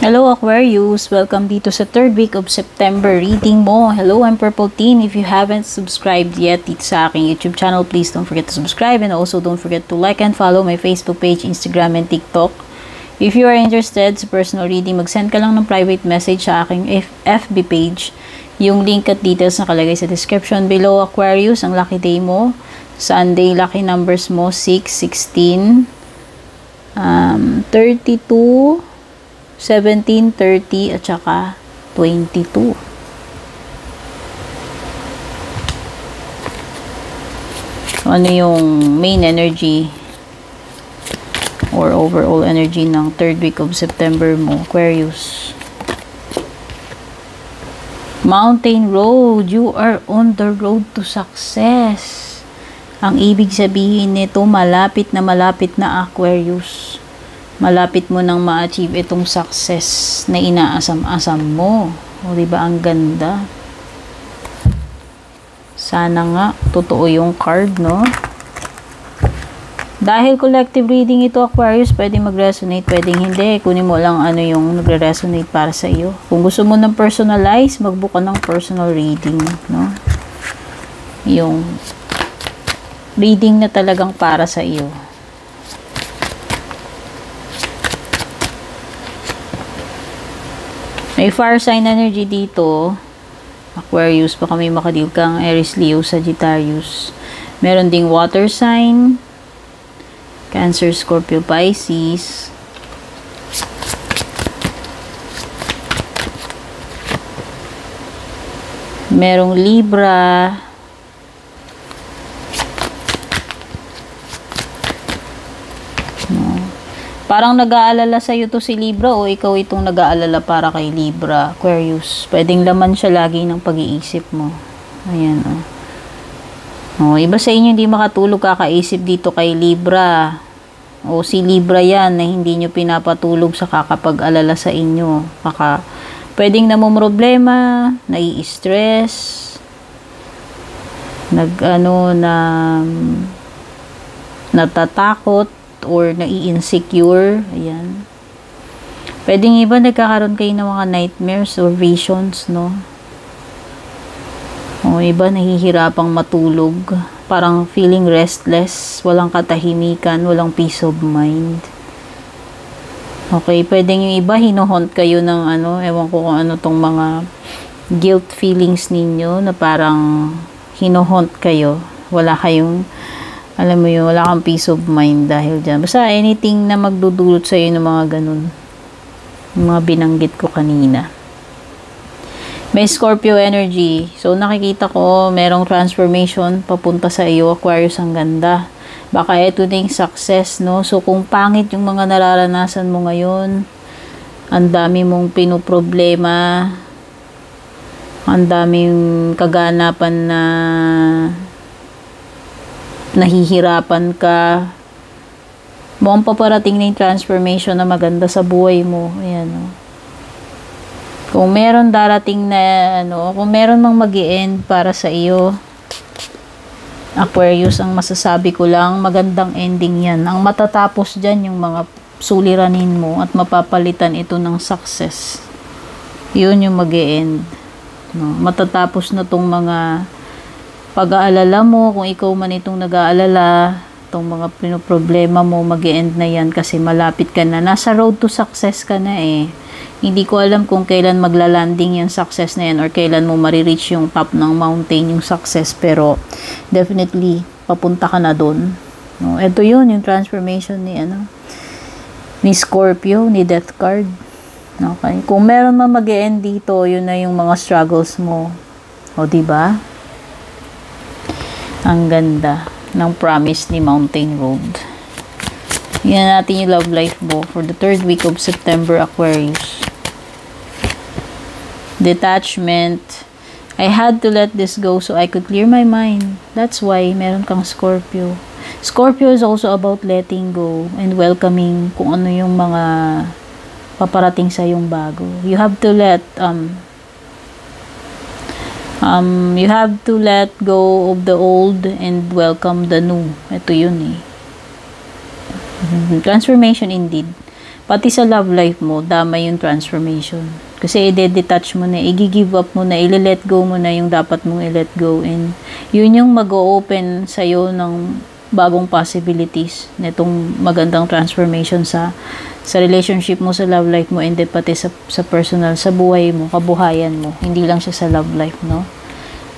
Hello Aquarius! Welcome dito sa third week of September reading mo. Hello, I'm Purple Teen. If you haven't subscribed yet dito sa aking YouTube channel, please don't forget to subscribe and also don't forget to like and follow my Facebook page, Instagram, and TikTok. If you are interested sa personal reading, mag-send ka lang ng private message sa aking FB page. Yung link at details nakalagay sa description below. Aquarius, ang lucky day mo. Sunday, lucky numbers mo, 6, 16, 32, 17, 30, at saka 22. So, ano yung main energy or overall energy ng third week of September mo, Aquarius? Mountain road. You are on the road to success. Ang ibig sabihin nito, malapit na Aquarius. Malapit mo nang ma-achieve itong success na inaasam-asam mo. O, diba ang ganda? Sana nga, totoo yung card, no? Dahil collective reading ito, Aquarius, pwedeng mag-resonate, pwedeng hindi. Kunin mo lang ano yung nagre-resonate para sa iyo. Kung gusto mo ng personalize, mag-book ka ng personal reading, no? Yung reading na talagang para sa iyo. May fire sign energy dito, Aquarius, baka may makadil kang Aries, Leo, Sagittarius. Meron ding water sign, Cancer, Scorpio, Pisces. Merong Libra. Parang nag-aalala sa'yo to si Libra o ikaw itong nag-aalala para kay Libra, Aquarius. Pwedeng laman siya lagi ng pag-iisip mo. Ayan, oh. Oh, iba sa inyo hindi makatulog kakaisip dito kay Libra. O si Libra yan na hindi nyo pinapatulog sa kakapag-alala sa inyo. Pwedeng namumroblema, nai-stress, natatakot, or nai-insecure. Ayan. Pwedeng iba nagkakaroon kayo ng mga nightmares or visions, no? O iba nahihirapang matulog. Parang feeling restless, walang katahimikan, walang peace of mind. Okay, pwedeng yung iba hinohunt kayo ng ewan ko kung ano tong mga guilt feelings ninyo na parang hinohunt kayo. Wala kayong alam mo yun, wala kang peace of mind dahil dyan. Basta anything na magdudulot sa'yo ng mga ganun. Yung mga binanggit ko kanina. May Scorpio energy. So, nakikita ko, merong transformation papunta sa iyo. Aquarius, ang ganda. Baka ito na yung success, no? So, kung pangit yung mga nararanasan mo ngayon, ang dami mong pinoproblema, ang daming kaganapan na nahihirapan ka, mukhang paparating na yung transformation na maganda sa buhay mo. Ayan, o. Kung meron darating na, kung meron mang mag-i-end para sa iyo, Aquarius, ang masasabi ko lang, magandang ending yan. Ang matatapos dyan, yung mga suliranin mo at mapapalitan ito ng success. Yun yung mag-i-end. No? Matatapos na tong mga pag-aalala mo, kung ikaw man itong nag-aalala, itong mga pinoproblema mo, mag-e-end na yan kasi malapit ka na. Nasa road to success ka na eh. Hindi ko alam kung kailan magla-landing yung success na yan or kailan mo marireach yung top ng mountain, yung success. Pero, definitely, papunta ka na dun. No? Ito yun, yung transformation ni Scorpio, ni Death card. Okay? Kung meron man mag-e-end dito, yun na yung mga struggles mo. O, diba? Ang ganda ng promise ni Mountain Road. Yan natin yung love life mo for the third week of September, Aquarius. Detachment. I had to let this go so I could clear my mind. That's why meron kang Scorpio. Scorpio is also about letting go and welcoming kung ano yung mga paparating sa yung bago. You have to let you have to let go of the old and welcome the new. Ito yun eh. Transformation indeed. Pati sa love life mo, damay yung transformation. Kasi i-detach mo na, i-give up mo na, i-let go mo na yung dapat mong i-let go. And yun yung mag-o-open sa'yo ng bagong possibilities nitong magandang transformation sa relationship mo, sa love life mo, and then pati sa personal, sa buhay mo, kabuhayan mo. Hindi lang siya sa love life, no?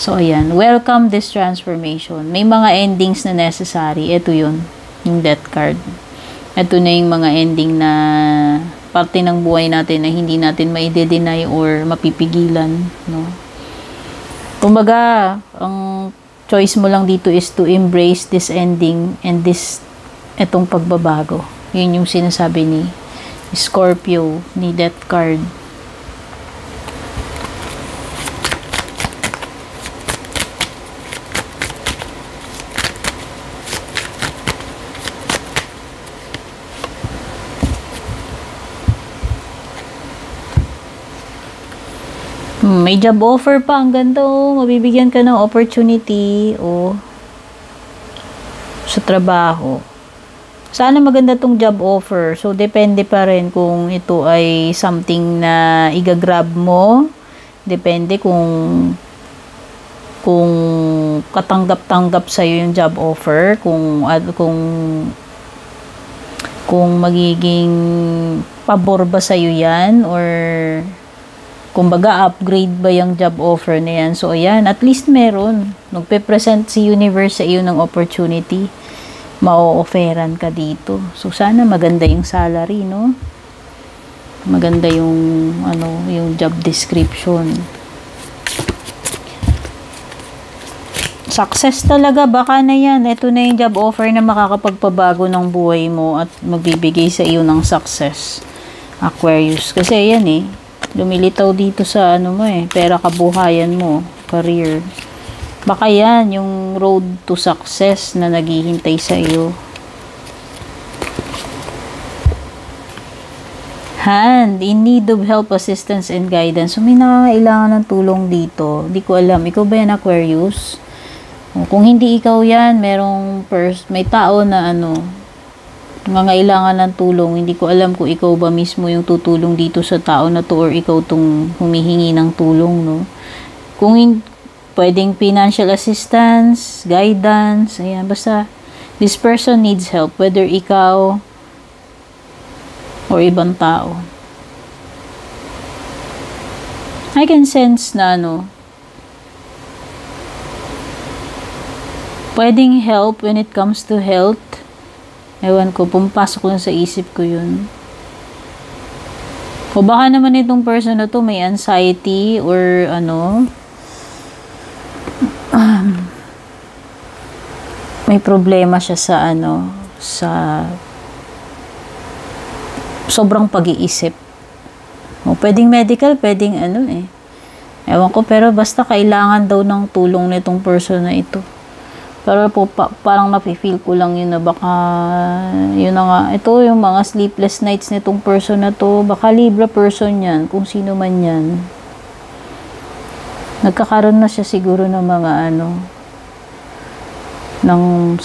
So, ayan. Welcome this transformation. May mga endings na necessary. Ito yun, yung death card. Ito na yung mga ending na parte ng buhay natin na hindi natin ma-deny or mapipigilan, no? Kumbaga, ang choice mo lang dito is to embrace this ending and etong pagbabago. Yun yung sinasabi ni Scorpio, ni Death card. May job offer pa. Ang ganda, oh. Mabibigyan ka ng opportunity, oh, sa trabaho. Sana maganda tong job offer. So, depende pa rin kung ito ay something na igagrab mo. Depende kung katanggap-tanggap sa'yo yung job offer. Kung magiging pabor ba sa'yo yan, or kumbaga, upgrade ba yung job offer na yan? So, ayan, at least meron. Nagpe-present si universe sa iyo ng opportunity. Ma-o-offeran ka dito. So, sana maganda yung salary, no? Maganda yung, yung job description. Success talaga, baka na yan. Ito na yung job offer na makakapagpabago ng buhay mo at magbibigay sa iyo ng success. Aquarius. Kasi, ayan lumilitaw dito sa pera, kabuhayan mo, career. Baka yan, yung road to success na naghihintay sa iyo. Hand, in need of help, assistance, and guidance. So, may nangangailangan ng tulong dito. Hindi ko alam. Ikaw ba yan, Aquarius? Kung hindi ikaw yan, may tao na nangangailangan ng tulong. Hindi ko alam kung ikaw ba mismo yung tutulong dito sa tao na to, or ikaw tong humihingi ng tulong, no? Kung pwedeng financial assistance, guidance, ayan, basta this person needs help, whether ikaw or ibang tao. I can sense na pwedeng help when it comes to health. Ewan ko, pumapasok lang sa isip ko yun. O baka naman itong person na to may anxiety or may problema siya sa sobrang pag-iisip. O pwedeng medical, pwedeng ewan ko, pero basta kailangan daw ng tulong nitong person na ito. Pero parang nafe-feel ko lang yun na baka, yun na nga, ito yung mga sleepless nights nitong person na to, baka Libra person yan, kung sino man yan. Nagkakaroon na siya siguro ng mga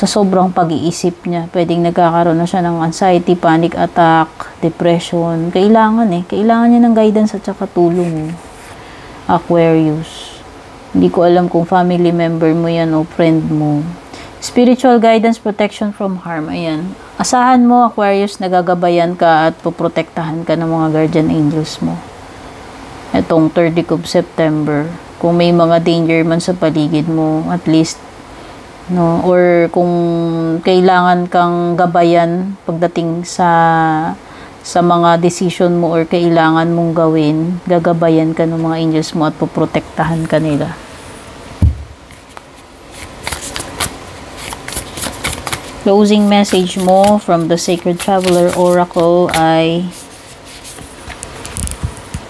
sa sobrang pag-iisip niya. Pwedeng nagkakaroon na siya ng anxiety, panic attack, depression. Kailangan niya ng guidance at saka tulong. Aquarius. Hindi ko alam kung family member mo yan o friend mo. Spiritual guidance, protection from harm. Ayan. Asahan mo, Aquarius, nagagabayan ka at poprotektahan ka ng mga guardian angels mo. Itong 30 of September. Kung may mga danger man sa paligid mo, at least, no? Or kung kailangan kang gabayan pagdating sa mga decision mo or kailangan mong gawin, gagabayan ka ng mga angels mo at poprotektahan ka nila. Closing message mo from the Sacred Traveler Oracle ay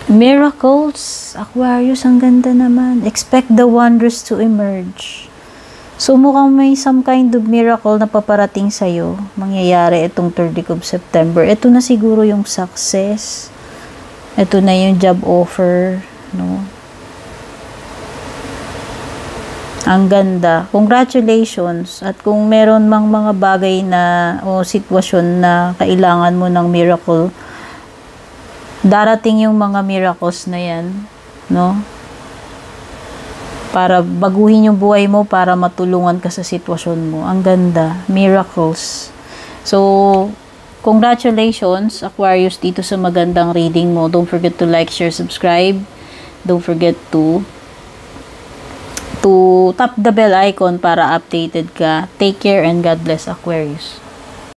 miracles. Aquarius, ang ganda naman. Expect the wonders to emerge. So, mukhang may some kind of miracle na paparating sa'yo. Mangyayari itong 30 of September. Ito na siguro yung success. Ito na yung job offer. No? Ang ganda. Congratulations. At kung meron mang mga bagay na o sitwasyon na kailangan mo ng miracle Darating yung mga miracles na yan, no? Para baguhin yung buhay mo, para matulungan ka sa sitwasyon mo. Ang ganda, miracles. So, congratulations, Aquarius, dito sa magandang reading mo. Don't forget to like, share, subscribe. Don't forget to tap the bell icon para updated ka. Take care and God bless, Aquarius.